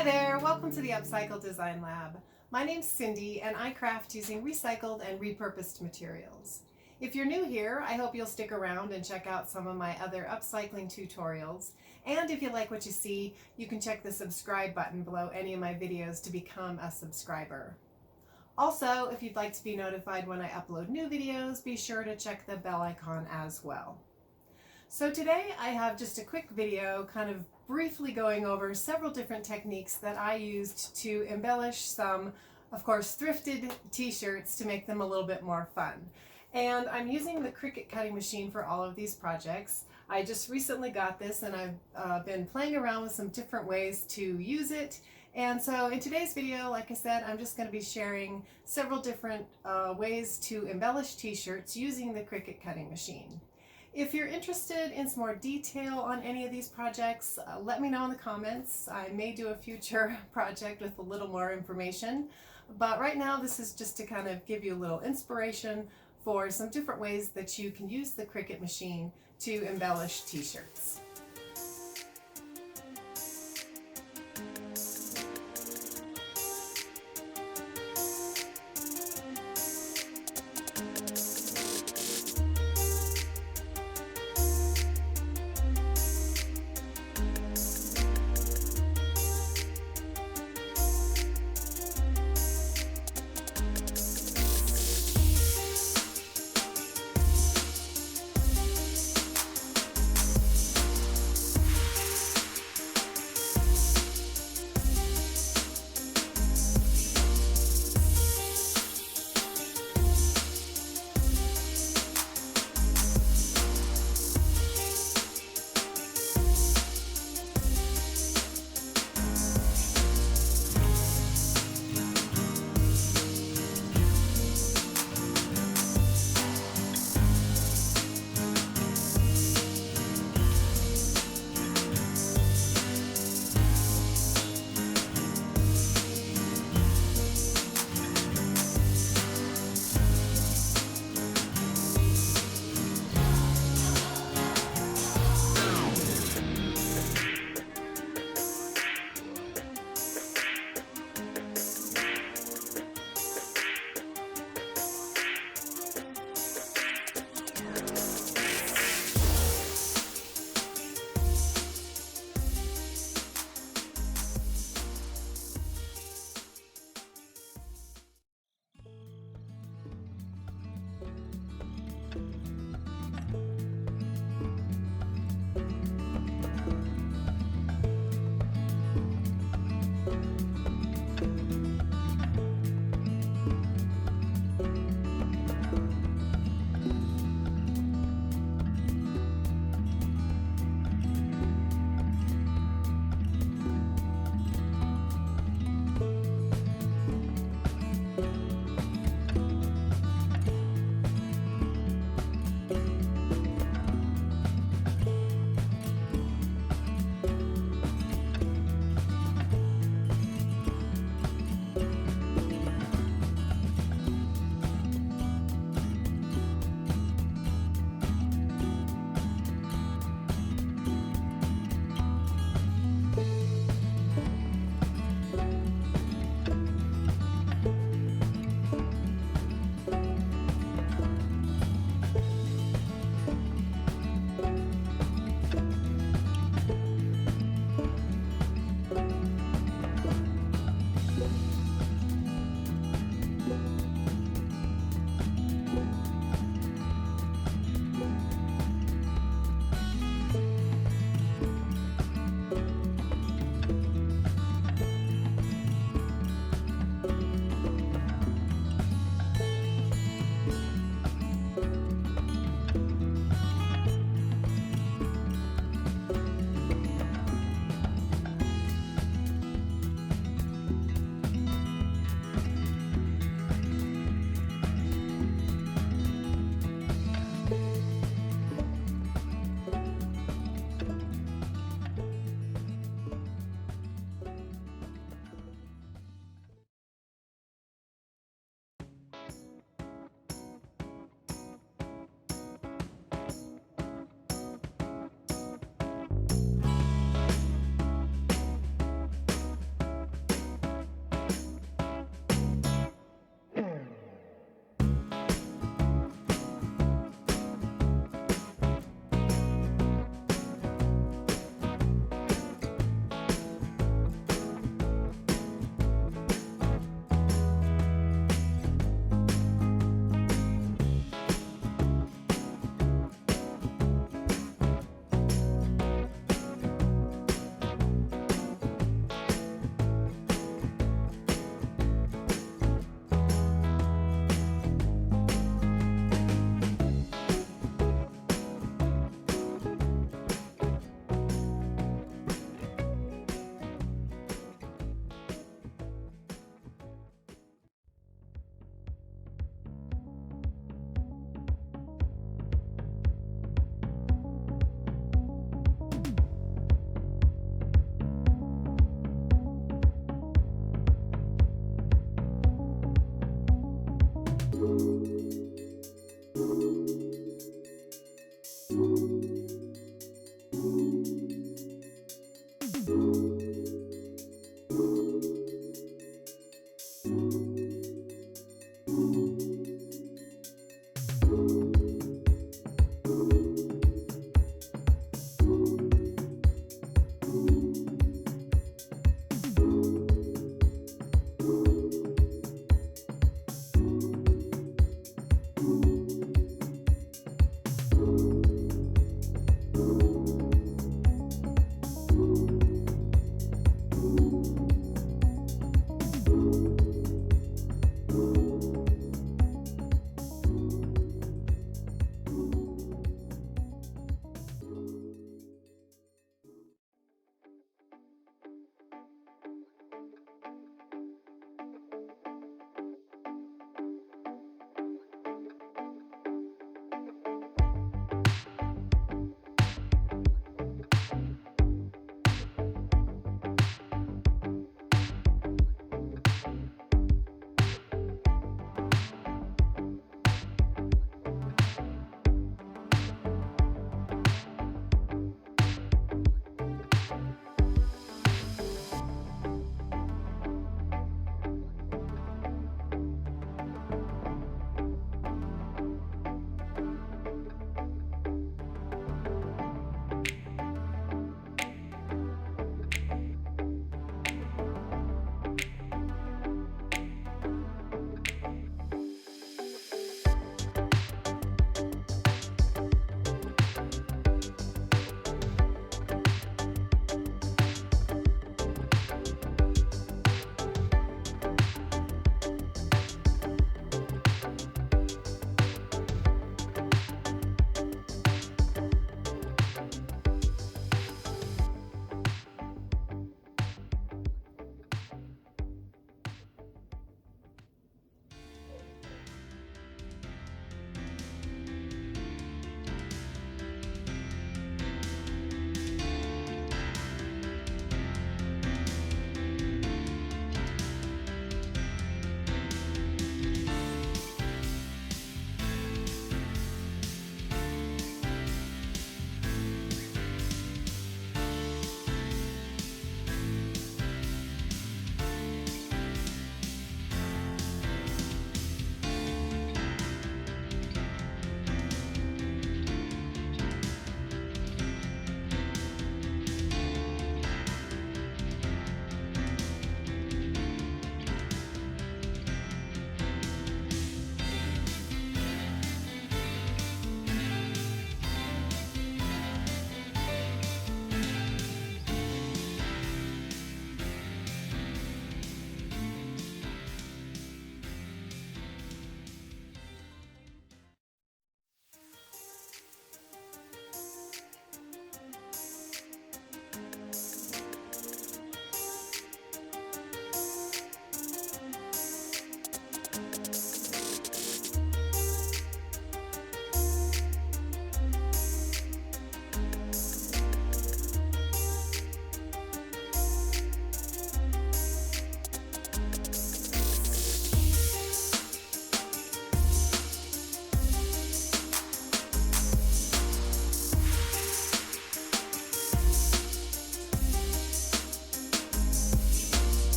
Hi there, welcome to the Upcycle Design Lab. My name's Cindy and I craft using recycled and repurposed materials. If you're new here, I hope you'll stick around and check out some of my other upcycling tutorials. And if you like what you see, you can check the subscribe button below any of my videos to become a subscriber. Also, if you'd like to be notified when I upload new videos, be sure to check the bell icon as well. So today I have just a quick video kind of briefly going over several different techniques that I used to embellish some, of course, thrifted t-shirts to make them a little bit more fun. And I'm using the Cricut cutting machine for all of these projects. I just recently got this and I've been playing around with some different ways to use it. And so in today's video, like I said, I'm just going to be sharing several different ways to embellish t-shirts using the Cricut cutting machine. If you're interested in some more detail on any of these projects, let me know in the comments. I may do a future project with a little more information, but right now this is just to kind of give you a little inspiration for some different ways that you can use the Cricut machine to embellish t-shirts.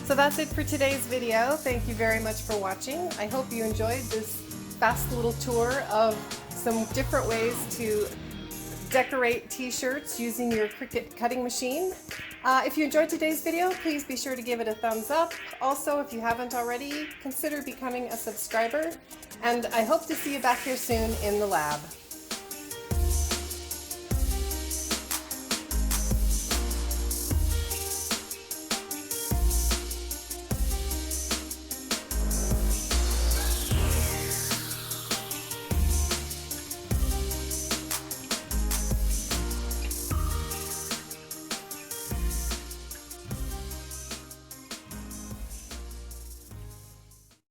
So that's it for today's video. Thank you very much for watching. I hope you enjoyed this fast little tour of some different ways to decorate t-shirts using your Cricut cutting machine. If you enjoyed today's video, please be sure to give it a thumbs up. Also, if you haven't already, consider becoming a subscriber. And I hope to see you back here soon in the lab.